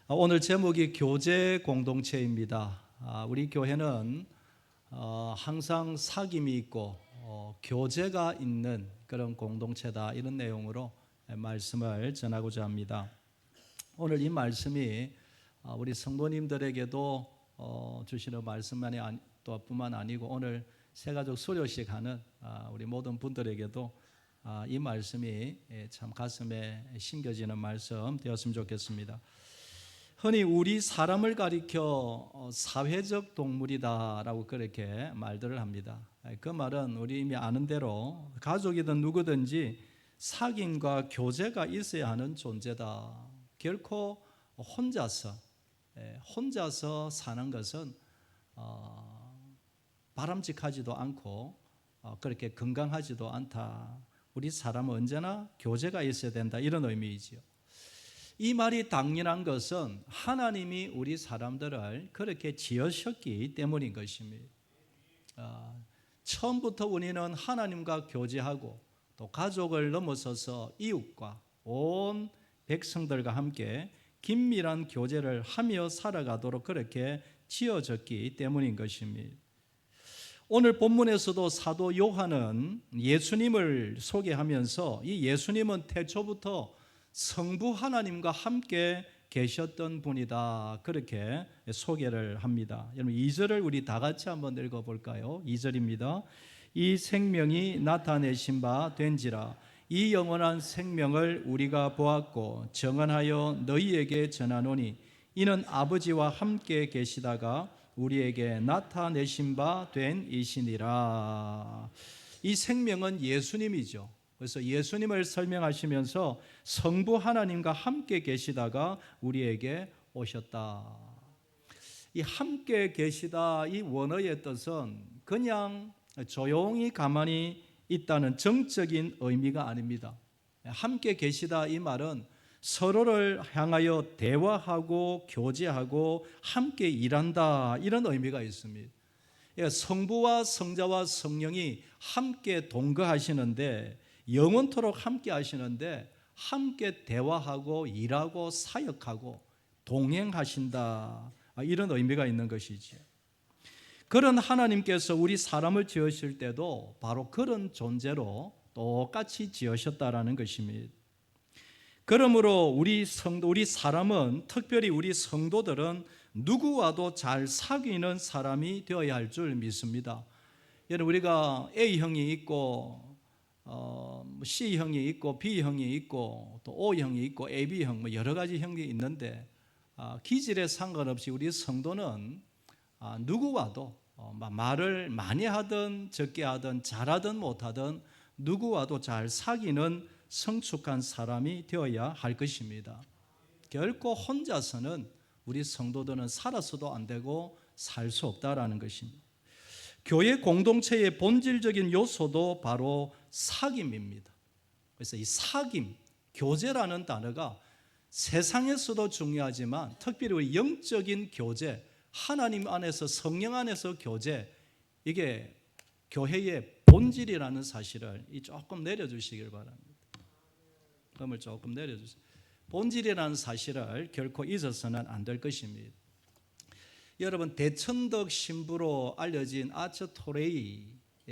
오늘 제목이 교제 공동체입니다. 우리 교회는 항상 사귐이 있고 교제가 있는 그런 공동체다, 이런 내용으로 말씀을 전하고자 합니다. 오늘 이 말씀이 우리 성도님들에게도 주시는 말씀만이 또 뿐만 아니고 오늘 새가족 수료식 하는 우리 모든 분들에게도 이 말씀이 참 가슴에 심겨지는 말씀 되었으면 좋겠습니다. 흔히 우리 사람을 가리켜 사회적 동물이다라고 그렇게 말들을 합니다. 그 말은 우리 이미 아는 대로 가족이든 누구든지 사귐과 교제가 있어야 하는 존재다. 결코 혼자서 사는 것은 바람직하지도 않고 그렇게 건강하지도 않다. 우리 사람은 언제나 교제가 있어야 된다, 이런 의미이지요. 이 말이 당연한 것은 하나님이 우리 사람들을 그렇게 지으셨기 때문인 것입니다. 처음부터 우리는 하나님과 교제하고 또 가족을 넘어서서 이웃과 온 백성들과 함께 긴밀한 교제를 하며 살아가도록 그렇게 지어졌기 때문인 것입니다. 오늘 본문에서도 사도 요한은 예수님을 소개하면서 이 예수님은 태초부터 성부 하나님과 함께 계셨던 분이다, 그렇게 소개를 합니다. 여러분 2절을 우리 다 같이 한번 읽어볼까요? 2절입니다. 이 생명이 나타내신 바 된지라 이 영원한 생명을 우리가 보았고 정언하여 너희에게 전하노니 이는 아버지와 함께 계시다가 우리에게 나타내신 바 된 이시니라. 이 생명은 예수님이죠. 그래서 예수님을 설명하시면서 성부 하나님과 함께 계시다가 우리에게 오셨다. 이 함께 계시다, 이 원어의 뜻은 그냥 조용히 가만히 있다는 정적인 의미가 아닙니다. 함께 계시다, 이 말은 서로를 향하여 대화하고 교제하고 함께 일한다, 이런 의미가 있습니다. 성부와 성자와 성령이 함께 동거하시는데, 영원토록 함께 하시는데 함께 대화하고 일하고 사역하고 동행하신다, 이런 의미가 있는 것이지. 그런 하나님께서 우리 사람을 지으실 때도 바로 그런 존재로 똑같이 지으셨다라는 것입니다. 그러므로 우리 사람은, 특별히 우리 성도들은 누구와도 잘 사귀는 사람이 되어야 할 줄 믿습니다. 여러분, 우리가 A형이 있고 C형이 있고 B형이 있고 또 O형이 있고 AB형, 여러 가지 형이 있는데 기질에 상관없이 우리 성도는 누구와도 말을 많이 하든 적게 하든 잘하든 못하든 누구와도 잘 사귀는 성숙한 사람이 되어야 할 것입니다. 결코 혼자서는 우리 성도들은 살아서도 안 되고 살 수 없다라는 것입니다. 교회 공동체의 본질적인 요소도 바로 사귐입니다. 그래서 이 사귐, 교제라는 단어가 세상에서도 중요하지만 특별히 우리 영적인 교제, 하나님 안에서, 성령 안에서 교제, 이게 교회의 본질이라는 사실을 조금 내려주시길 바랍니다. 그걸 조금 내려주세요. 본질이라는 사실을 결코 잊어서는 안 될 것입니다. 여러분, 대천덕 신부로 알려진 아처 토레이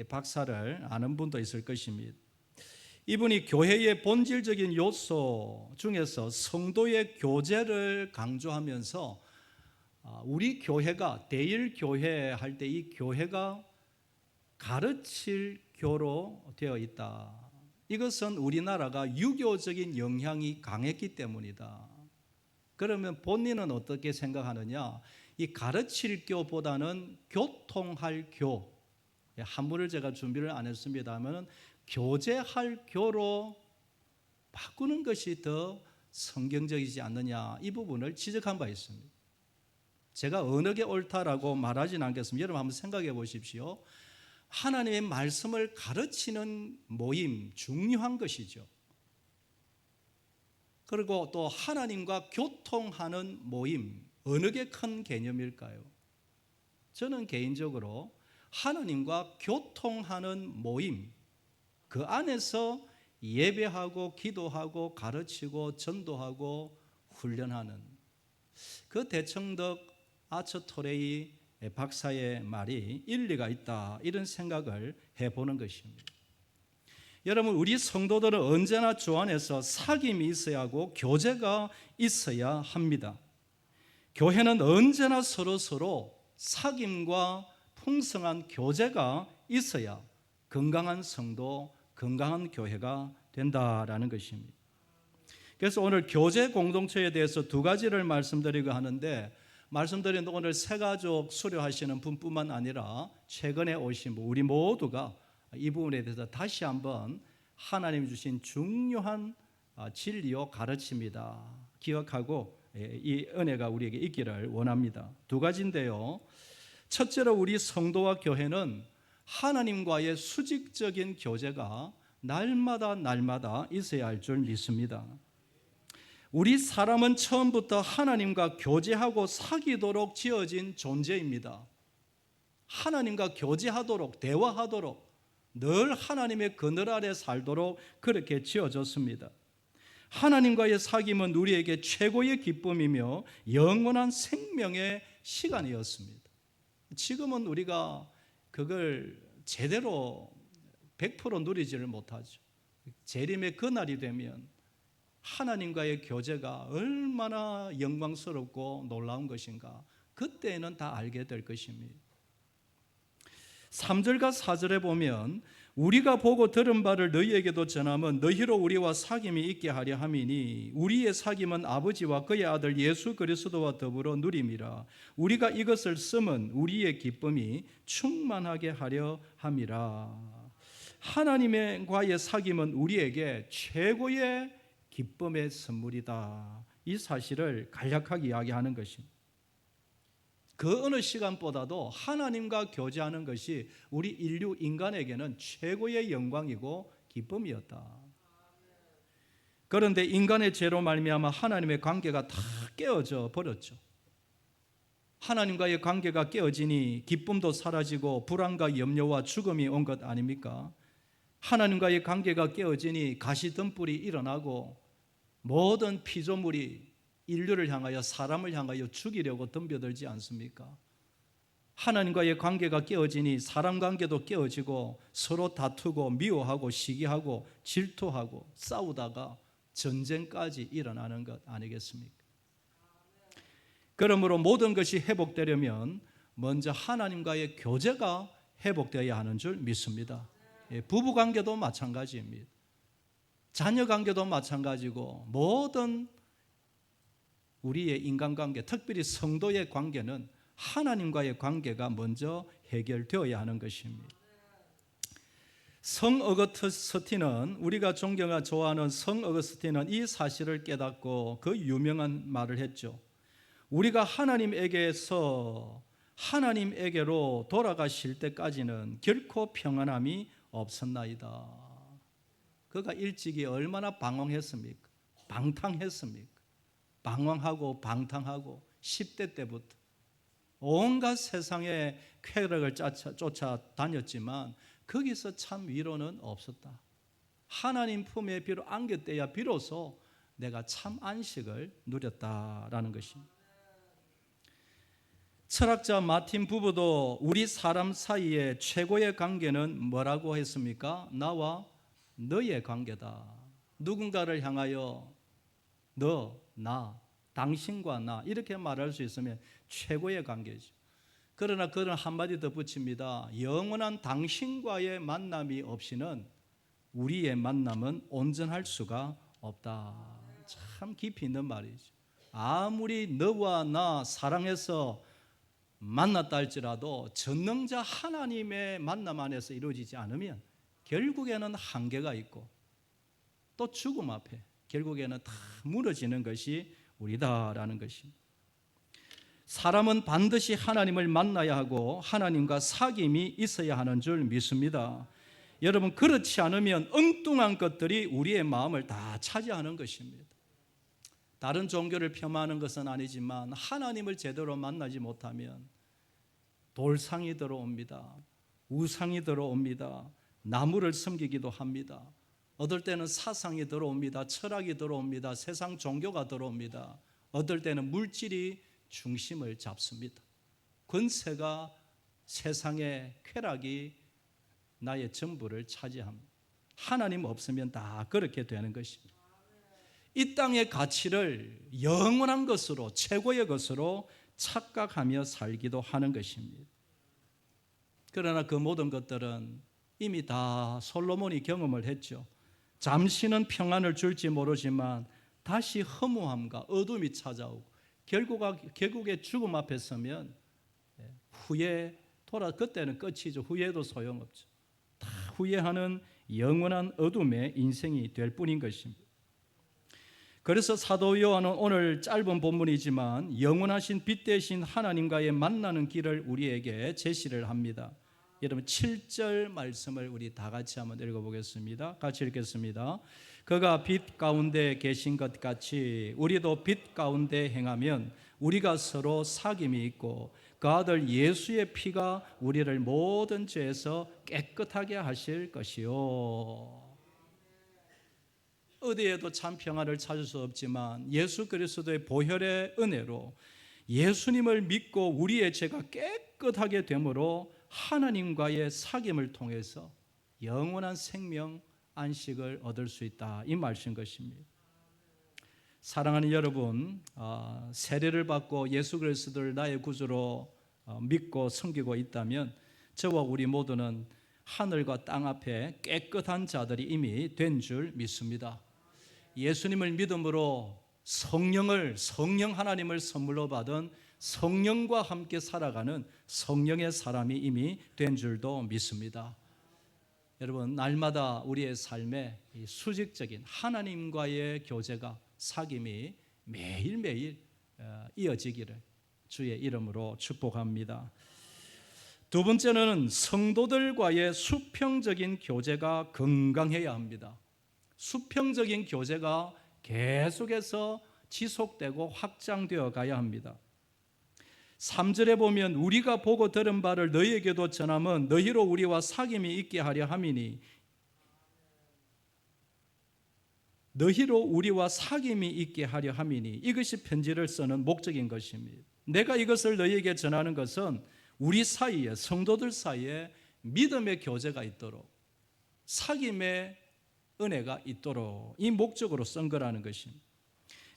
박사를 아는 분도 있을 것입니다. 이분이 교회의 본질적인 요소 중에서 성도의 교제를 강조하면서 우리 교회가 대일교회 할 때 이 교회가 가르칠 교로 되어 있다. 이것은 우리나라가 유교적인 영향이 강했기 때문이다. 그러면 본인은 어떻게 생각하느냐? 이 가르칠 교보다는 교통할 교, 한문을 제가 준비를 안 했습니다만 교제할 교로 바꾸는 것이 더 성경적이지 않느냐, 이 부분을 지적한 바 있습니다. 제가 어느 게 옳다라고 말하지는 않겠습니다. 여러분 한번 생각해 보십시오. 하나님의 말씀을 가르치는 모임, 중요한 것이죠. 그리고 또 하나님과 교통하는 모임, 어느 게 큰 개념일까요? 저는 개인적으로 하나님과 교통하는 모임, 그 안에서 예배하고 기도하고 가르치고 전도하고 훈련하는, 그 대청덕 아처토레이 박사의 말이 일리가 있다, 이런 생각을 해보는 것입니다. 여러분, 우리 성도들은 언제나 주 안에서 사귐이 있어야 하고 교제가 있어야 합니다. 교회는 언제나 서로 사귐과 풍성한 교제가 있어야 건강한 성도, 건강한 교회가 된다라는 것입니다. 그래서 오늘 교제 공동체에 대해서 두 가지를 말씀드리고 하는데, 말씀드린 오늘 새가족 수료하시는 분뿐만 아니라 최근에 오신 우리 모두가 이 부분에 대해서 다시 한번 하나님 주신 중요한 진리요 가르침이다 기억하고 이 은혜가 우리에게 있기를 원합니다. 두 가지인데요. 첫째로 우리 성도와 교회는 하나님과의 수직적인 교제가 날마다 있어야 할 줄 믿습니다. 우리 사람은 처음부터 하나님과 교제하고 사귀도록 지어진 존재입니다. 하나님과 교제하도록, 대화하도록, 늘 하나님의 그늘 아래 살도록 그렇게 지어졌습니다. 하나님과의 사귐은 우리에게 최고의 기쁨이며 영원한 생명의 시간이었습니다. 지금은 우리가 그걸 제대로 100% 누리지를 못하죠. 재림의 그날이 되면 하나님과의 교제가 얼마나 영광스럽고 놀라운 것인가, 그때는 다 알게 될 것입니다. 3절과 4절에 보면 우리가 보고 들은 바를 너희에게도 전하면 너희로 우리와 사귐이 있게 하려 함이니 우리의 사귐은 아버지와 그의 아들 예수 그리스도와 더불어 누림이라. 우리가 이것을 쓰면 우리의 기쁨이 충만하게 하려 함이라. 하나님과의 사귐은 우리에게 최고의 기쁨의 선물이다, 이 사실을 간략하게 이야기하는 것입니다. 그 어느 시간보다도 하나님과 교제하는 것이 우리 인류 인간에게는 최고의 영광이고 기쁨이었다. 그런데 인간의 죄로 말미암아 하나님의 관계가 다 깨어져 버렸죠. 하나님과의 관계가 깨어지니 기쁨도 사라지고 불안과 염려와 죽음이 온 것 아닙니까? 하나님과의 관계가 깨어지니 가시덤불이 일어나고 모든 피조물이 인류를 향하여, 사람을 향하여 죽이려고 덤벼들지 않습니까? 하나님과의 관계가 깨어지니 사람 관계도 깨어지고 서로 다투고 미워하고 시기하고 질투하고 싸우다가 전쟁까지 일어나는 것 아니겠습니까? 그러므로 모든 것이 회복되려면 먼저 하나님과의 교제가 회복되어야 하는 줄 믿습니다. 부부관계도 마찬가지입니다. 자녀관계도 마찬가지고 모든 우리의 인간관계, 특별히 성도의 관계는 하나님과의 관계가 먼저 해결되어야 하는 것입니다. 성 어거스틴은, 우리가 존경하고 좋아하는 성 어거스틴은 이 사실을 깨닫고 그 유명한 말을 했죠. 우리가 하나님에게로 돌아가실 때까지는 결코 평안함이 없었나이다. 그가 일찍이 얼마나 방황했습니까? 방탕했습니까? 방황하고 방탕하고 10대 때부터 온갖 세상의 쾌락을 쫓아다녔지만 거기서 참 위로는 없었다. 하나님 품에 안겼대야 비로소 내가 참 안식을 누렸다라는 것입니다. 철학자 마틴 부부도 우리 사람 사이의 최고의 관계는 뭐라고 했습니까? 나와 너의 관계다. 누군가를 향하여 너, 나, 당신과 나 이렇게 말할 수 있으면 최고의 관계죠. 그러나 그는 한마디 더 붙입니다. 영원한 당신과의 만남이 없이는 우리의 만남은 온전할 수가 없다. 참 깊이 있는 말이죠. 아무리 너와 나 사랑해서 만났다 할지라도 전능자 하나님의 만남 안에서 이루어지지 않으면 결국에는 한계가 있고 또 죽음 앞에 결국에는 다 무너지는 것이 우리다라는 것입니다. 사람은 반드시 하나님을 만나야 하고 하나님과 사귐이 있어야 하는 줄 믿습니다. 여러분, 그렇지 않으면 엉뚱한 것들이 우리의 마음을 다 차지하는 것입니다. 다른 종교를 폄하하는 것은 아니지만 하나님을 제대로 만나지 못하면 돌상이 들어옵니다. 우상이 들어옵니다. 나무를 섬기기도 합니다. 어떨 때는 사상이 들어옵니다. 철학이 들어옵니다. 세상 종교가 들어옵니다. 어떨 때는 물질이 중심을 잡습니다. 권세가 세상의 쾌락이 나의 전부를 차지합니다. 하나님 없으면 다 그렇게 되는 것입니다. 이 땅의 가치를 영원한 것으로, 최고의 것으로 착각하며 살기도 하는 것입니다. 그러나 그 모든 것들은 이미 다 솔로몬이 경험을 했죠. 잠시는 평안을 줄지 모르지만 다시 허무함과 어둠이 찾아오고 결국에 죽음 앞에 서면 후회 그때는 끝이죠. 후회도 소용없죠. 다 후회하는 영원한 어둠의 인생이 될 뿐인 것입니다. 그래서 사도 요한은 오늘 짧은 본문이지만 영원하신 빛 대신 하나님과의 만나는 길을 우리에게 제시를 합니다. 여러분 7절 말씀을 우리 다 같이 한번 읽어보겠습니다. 같이 읽겠습니다. 그가 빛 가운데 계신 것 같이 우리도 빛 가운데 행하면 우리가 서로 사귐이 있고 그 아들 예수의 피가 우리를 모든 죄에서 깨끗하게 하실 것이요. 어디에도 참 평안을 찾을 수 없지만 예수 그리스도의 보혈의 은혜로 예수님을 믿고 우리의 죄가 깨끗하게 되므로 하나님과의 사귐을 통해서 영원한 생명 안식을 얻을 수 있다, 이 말씀인 것입니다. 사랑하는 여러분, 세례를 받고 예수 그리스도를 나의 구주로 믿고 섬기고 있다면 저와 우리 모두는 하늘과 땅 앞에 깨끗한 자들이 이미 된 줄 믿습니다. 예수님을 믿음으로 성령 하나님을 선물로 받은 성령과 함께 살아가는 성령의 사람이 이미 된 줄도 믿습니다. 여러분, 날마다 우리의 삶에 수직적인 하나님과의 교제가, 사귐이 매일매일 이어지기를 주의 이름으로 축복합니다. 두 번째는 성도들과의 수평적인 교제가 건강해야 합니다. 수평적인 교제가 계속해서 지속되고 확장되어 가야 합니다. 3절에 보면 우리가 보고 들은 바를 너희에게도 전함은 너희로 우리와 사귐이 있게 하려 함이니, 너희로 우리와 사귐이 있게 하려 함이니, 이것이 편지를 쓰는 목적인 것입니다. 내가 이것을 너희에게 전하는 것은 우리 사이에, 성도들 사이에 믿음의 교제가 있도록, 사귐의 은혜가 있도록 이 목적으로 쓴 거라는 것입니다.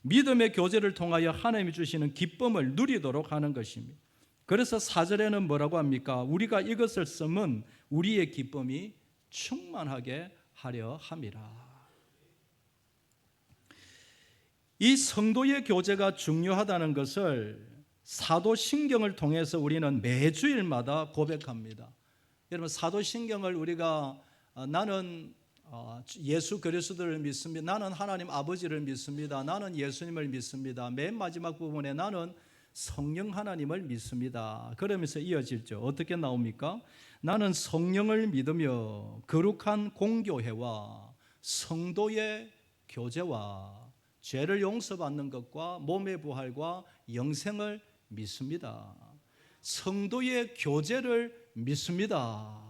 믿음의 교제를 통하여 하나님이 주시는 기쁨을 누리도록 하는 것입니다. 그래서 4절에는 뭐라고 합니까? 우리가 이것을 쓰면 우리의 기쁨이 충만하게 하려 함이라. 이 성도의 교제가 중요하다는 것을 사도신경을 통해서 우리는 매주일마다 고백합니다. 여러분, 사도신경을 우리가 나는 예수 그리스도를 믿습니다, 나는 하나님 아버지를 믿습니다, 나는 예수님을 믿습니다, 맨 마지막 부분에 나는 성령 하나님을 믿습니다, 그러면서 이어질죠. 어떻게 나옵니까? 나는 성령을 믿으며 거룩한 공교회와 성도의 교제와 죄를 용서받는 것과 몸의 부활과 영생을 믿습니다. 성도의 교제를 믿습니다.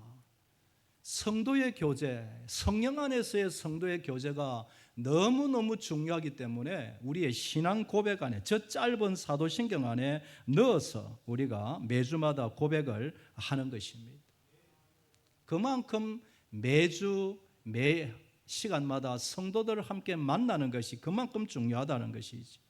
성도의 교제, 성령 안에서의 성도의 교제가 너무너무 중요하기 때문에 우리의 신앙 고백 안에, 저 짧은 사도신경 안에 넣어서 우리가 매주마다 고백을 하는 것입니다. 그만큼 매주 매 시간마다 성도들을 함께 만나는 것이 그만큼 중요하다는 것이지.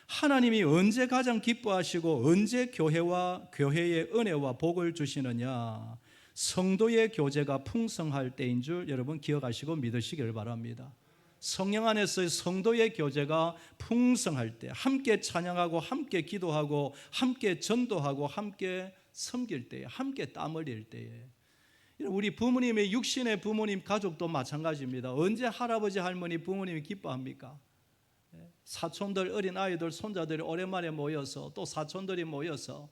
하나님이 언제 가장 기뻐하시고 언제 교회와 교회의 은혜와 복을 주시느냐? 성도의 교제가 풍성할 때인 줄 여러분 기억하시고 믿으시길 바랍니다. 성령 안에서의 성도의 교제가 풍성할 때, 함께 찬양하고 함께 기도하고 함께 전도하고 함께 섬길 때에, 함께 땀 흘릴 때에, 우리 부모님의 육신의 부모님 가족도 마찬가지입니다. 언제 할아버지 할머니 부모님이 기뻐합니까? 사촌들, 어린 아이들, 손자들이 오랜만에 모여서, 또 사촌들이 모여서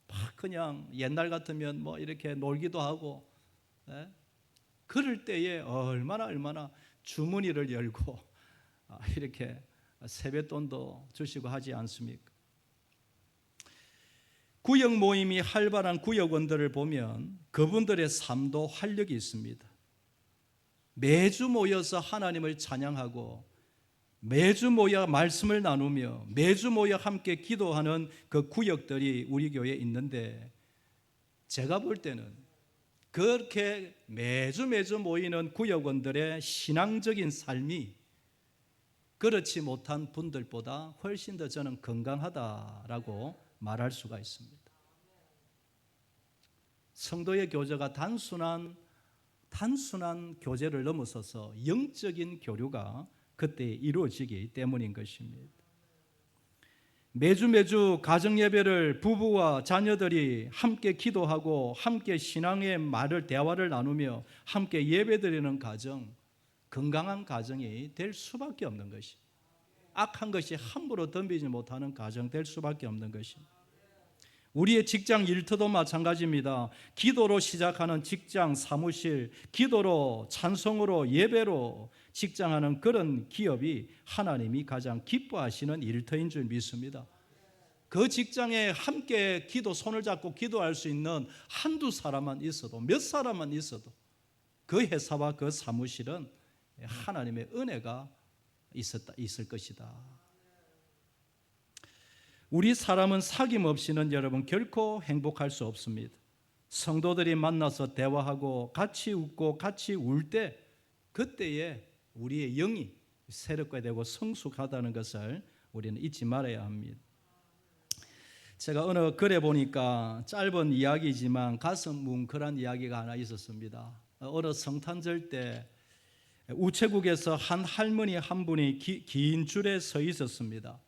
막 그냥 옛날 같으면 뭐 이렇게 놀기도 하고, 그럴 때에 얼마나 주머니를 열고 이렇게 세뱃돈도 주시고 하지 않습니까? 구역 모임이 활발한 구역원들을 보면 그분들의 삶도 활력이 있습니다. 매주 모여서 하나님을 찬양하고 매주 모여 말씀을 나누며 매주 모여 함께 기도하는 그 구역들이 우리 교회에 있는데, 제가 볼 때는 그렇게 매주 모이는 구역원들의 신앙적인 삶이 그렇지 못한 분들보다 훨씬 더 저는 건강하다라고 말할 수가 있습니다. 성도의 교제가 단순한 교제를 넘어서서 영적인 교류가 그때 이루어지기 때문인 것입니다. 매주 가정 예배를 부부와 자녀들이 함께 기도하고 함께 신앙의 대화를 나누며 함께 예배드리는 가정, 건강한 가정이 될 수밖에 없는 것입니다. 악한 것이 함부로 덤비지 못하는 가정 될 수밖에 없는 것입니다. 우리의 직장 일터도 마찬가지입니다. 기도로 시작하는 직장, 사무실, 기도로, 찬송으로, 예배로 직장하는 그런 기업이 하나님이 가장 기뻐하시는 일터인 줄 믿습니다. 그 직장에 함께 손을 잡고 기도할 수 있는 한두 사람만 있어도, 몇 사람만 있어도 그 회사와 그 사무실은 하나님의 은혜가 있을 것이다. 우리 사람은 사귐 없이는 여러분 결코 행복할 수 없습니다. 성도들이 만나서 대화하고 같이 웃고 같이 울 때, 그때에 우리의 영이 새롭게 되고 성숙하다는 것을 우리는 잊지 말아야 합니다. 제가 어느 글에 보니까 짧은 이야기지만 가슴 뭉클한 이야기가 하나 있었습니다. 어느 성탄절 때 우체국에서 한 할머니 한 분이 긴 줄에 서 있었습니다.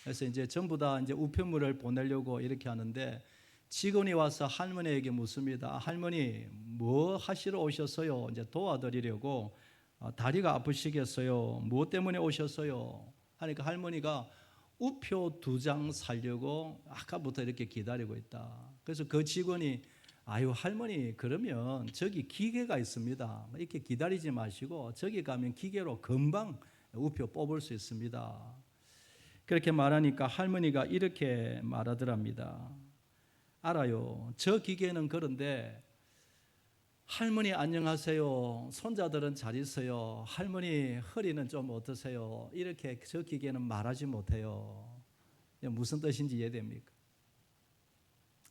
그래서 이제 전부 다 이제 우편물을 보내려고 이렇게 하는데, 직원이 와서 할머니에게 묻습니다. 할머니, 뭐 하시러 오셨어요? 이제 도와드리려고. 다리가 아프시겠어요? 무엇 때문에 오셨어요? 하니까 할머니가 우표 2장 사려고 아까부터 이렇게 기다리고 있다. 그래서 그 직원이, 아유 할머니, 그러면 저기 기계가 있습니다. 이렇게 기다리지 마시고 저기 가면 기계로 금방 우표 뽑을 수 있습니다. 그렇게 말하니까 할머니가 이렇게 말하더랍니다. 알아요. 저 기계는 그런데 할머니 안녕하세요. 손자들은 잘 있어요. 할머니 허리는 좀 어떠세요? 이렇게 저 기계는 말하지 못해요. 무슨 뜻인지 이해됩니까?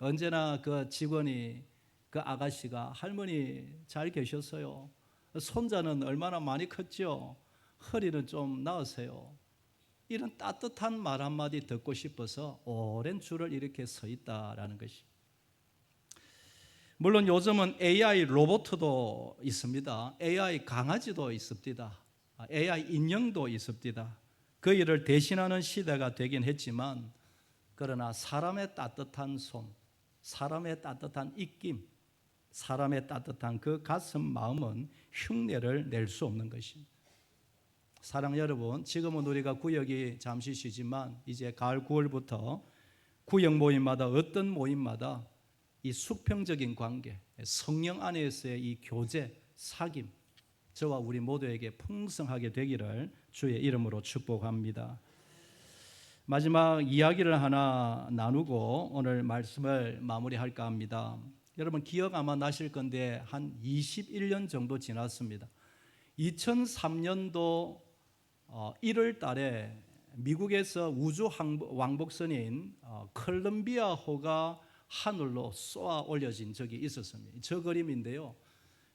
언제나 그 직원이, 그 아가씨가 할머니 잘 계셨어요. 손자는 얼마나 많이 컸죠? 허리는 좀 나으세요. 이런 따뜻한 말 한마디 듣고 싶어서 오랜 줄을 이렇게 서 있다라는 것이. 물론 요즘은 AI 로봇도 있습니다. AI 강아지도 있습니다. AI 인형도 있습니다. 그 일을 대신하는 시대가 되긴 했지만, 그러나 사람의 따뜻한 손, 사람의 따뜻한 입김, 사람의 따뜻한 그 가슴 마음은 흉내를 낼 수 없는 것입니다. 사랑 여러분, 지금은 우리가 구역이 잠시 쉬지만 이제 가을 9월부터 구역 모임마다, 어떤 모임마다 이 수평적인 관계, 성령 안에서의 이 교제, 사귐, 저와 우리 모두에게 풍성하게 되기를 주의 이름으로 축복합니다. 마지막 이야기를 하나 나누고 오늘 말씀을 마무리할까 합니다. 여러분 기억 아마 나실 건데 한 21년 정도 지났습니다. 2003년도 1월 달에 미국에서 우주 왕복선인 콜럼비아호가 하늘로 쏘아 올려진 적이 있었습니다. 저 그림인데요.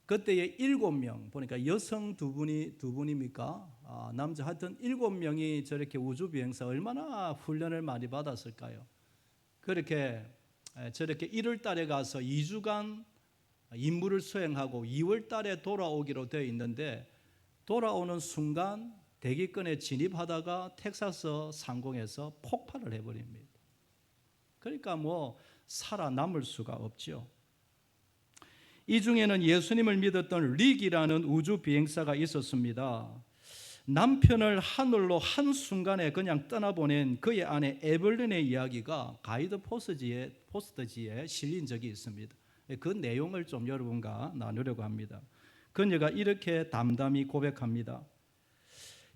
그때에 7명, 보니까 여성 두 분입니까? 남자 하여튼 7명이 저렇게 우주 비행사 얼마나 훈련을 많이 받았을까요? 저렇게 1월 달에 가서 2주간 임무를 수행하고 2월 달에 돌아오기로 되어 있는데, 돌아오는 순간 대기권에 진입하다가 텍사스 상공에서 폭발을 해버립니다. 그러니까 살아남을 수가 없죠. 이 중에는 예수님을 믿었던 릭이라는 우주 비행사가 있었습니다. 남편을 하늘로 한순간에 그냥 떠나보낸 그의 아내 에벨린의 이야기가 가이드 포스터지에 실린 적이 있습니다. 그 내용을 좀 여러분과 나누려고 합니다. 그녀가 이렇게 담담히 고백합니다.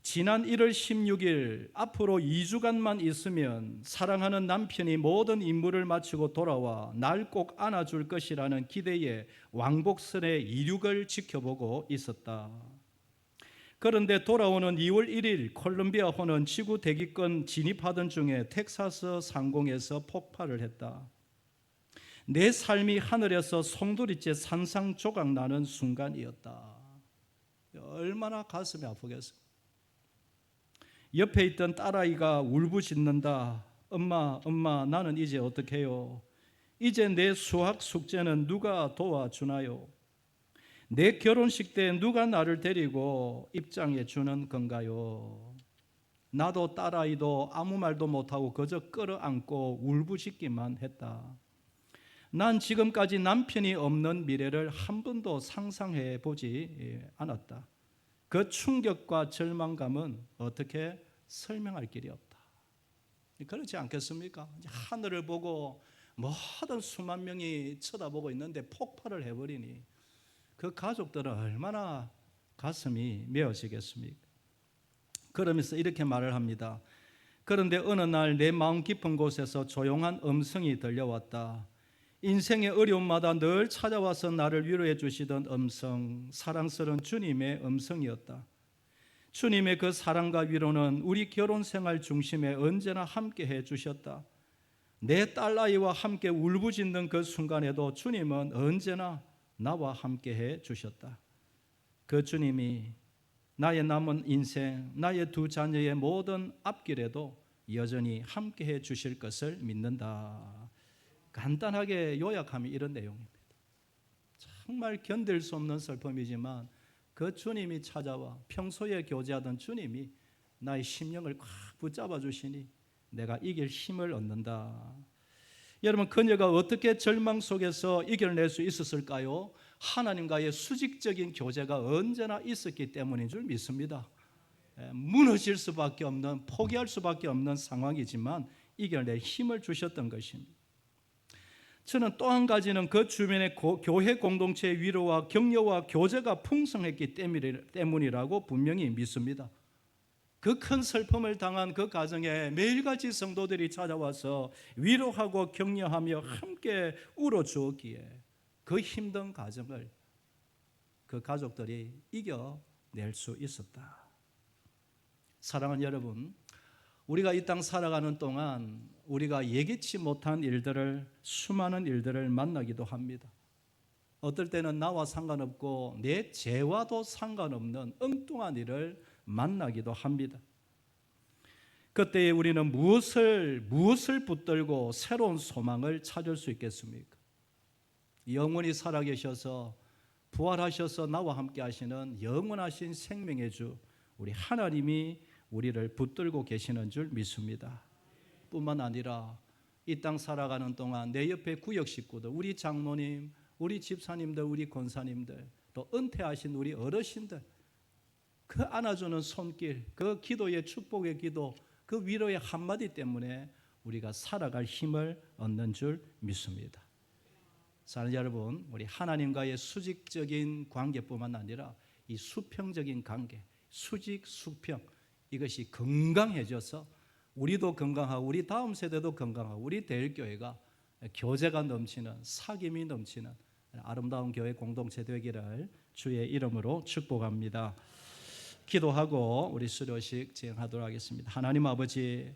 지난 1월 16일 앞으로 2주간만 있으면 사랑하는 남편이 모든 임무를 마치고 돌아와 날 꼭 안아줄 것이라는 기대에 왕복선의 이륙을 지켜보고 있었다. 그런데 돌아오는 2월 1일 콜롬비아호는 지구 대기권 진입하던 중에 텍사스 상공에서 폭발을 했다. 내 삶이 하늘에서 송두리째 산상조각 나는 순간이었다. 얼마나 가슴이 아프겠어. 옆에 있던 딸아이가 울부짖는다. 엄마, 엄마, 나는 이제 어떻게 해요? 이제 내 수학 숙제는 누가 도와주나요? 내 결혼식 때 누가 나를 데리고 입장해 주는 건가요? 나도 딸아이도 아무 말도 못하고 그저 끌어안고 울부짖기만 했다. 난 지금까지 남편이 없는 미래를 한 번도 상상해 보지 않았다. 그 충격과 절망감은 어떻게 설명할 길이 없다. 그렇지 않겠습니까? 하늘을 보고 모든 수만 명이 쳐다보고 있는데 폭발을 해버리니 그 가족들은 얼마나 가슴이 메어지겠습니까? 그러면서 이렇게 말을 합니다. 그런데 어느 날 내 마음 깊은 곳에서 조용한 음성이 들려왔다. 인생의 어려움마다 늘 찾아와서 나를 위로해 주시던 음성, 사랑스러운 주님의 음성이었다. 주님의 그 사랑과 위로는 우리 결혼 생활 중심에 언제나 함께 해 주셨다. 내 딸아이와 함께 울부짖는 그 순간에도 주님은 언제나 나와 함께 해 주셨다. 그 주님이 나의 남은 인생, 나의 두 자녀의 모든 앞길에도 여전히 함께 해 주실 것을 믿는다. 간단하게 요약하면 이런 내용입니다. 정말 견딜 수 없는 슬픔이지만 그 주님이 찾아와 평소에 교제하던 주님이 나의 심령을 꽉 붙잡아 주시니 내가 이길 힘을 얻는다. 여러분, 그녀가 어떻게 절망 속에서 이겨낼 수 있었을까요? 하나님과의 수직적인 교제가 언제나 있었기 때문인 줄 믿습니다. 무너질 수밖에 없는, 포기할 수밖에 없는 상황이지만 이겨낼 힘을 주셨던 것입니다. 저는 또 한 가지는 그 주변의 교회 공동체의 위로와 격려와 교제가 풍성했기 때문이라고 분명히 믿습니다. 그 큰 슬픔을 당한 그 가정에 매일같이 성도들이 찾아와서 위로하고 격려하며 함께 울어주었기에 그 힘든 가정을 그 가족들이 이겨낼 수 있었다. 사랑하는 여러분, 우리가 이 땅 살아가는 동안 우리가 예기치 못한 일들을, 수많은 일들을 만나기도 합니다. 어떨 때는 나와 상관없고 내 죄와도 상관없는 엉뚱한 일을 만나기도 합니다. 그때에 우리는 무엇을 붙들고 새로운 소망을 찾을 수 있겠습니까? 영원히 살아계셔서 부활하셔서 나와 함께 하시는 영원하신 생명의 주 우리 하나님이 우리를 붙들고 계시는 줄 믿습니다. 뿐만 아니라 이 땅 살아가는 동안 내 옆에 구역 식구들, 우리 장로님, 우리 집사님들, 우리 권사님들, 또 은퇴하신 우리 어르신들, 그 안아주는 손길, 그 기도의 축복의 기도, 그 위로의 한마디 때문에 우리가 살아갈 힘을 얻는 줄 믿습니다. 사랑하는 여러분, 우리 하나님과의 수직적인 관계뿐만 아니라 이 수평적인 관계, 수직, 수평, 이것이 건강해져서 우리도 건강하고 우리 다음 세대도 건강하고 우리 대일교회가 교제가 넘치는, 사귐이 넘치는 아름다운 교회 공동체 되기를 주의 이름으로 축복합니다. 기도하고 우리 수료식 진행하도록 하겠습니다. 하나님 아버지,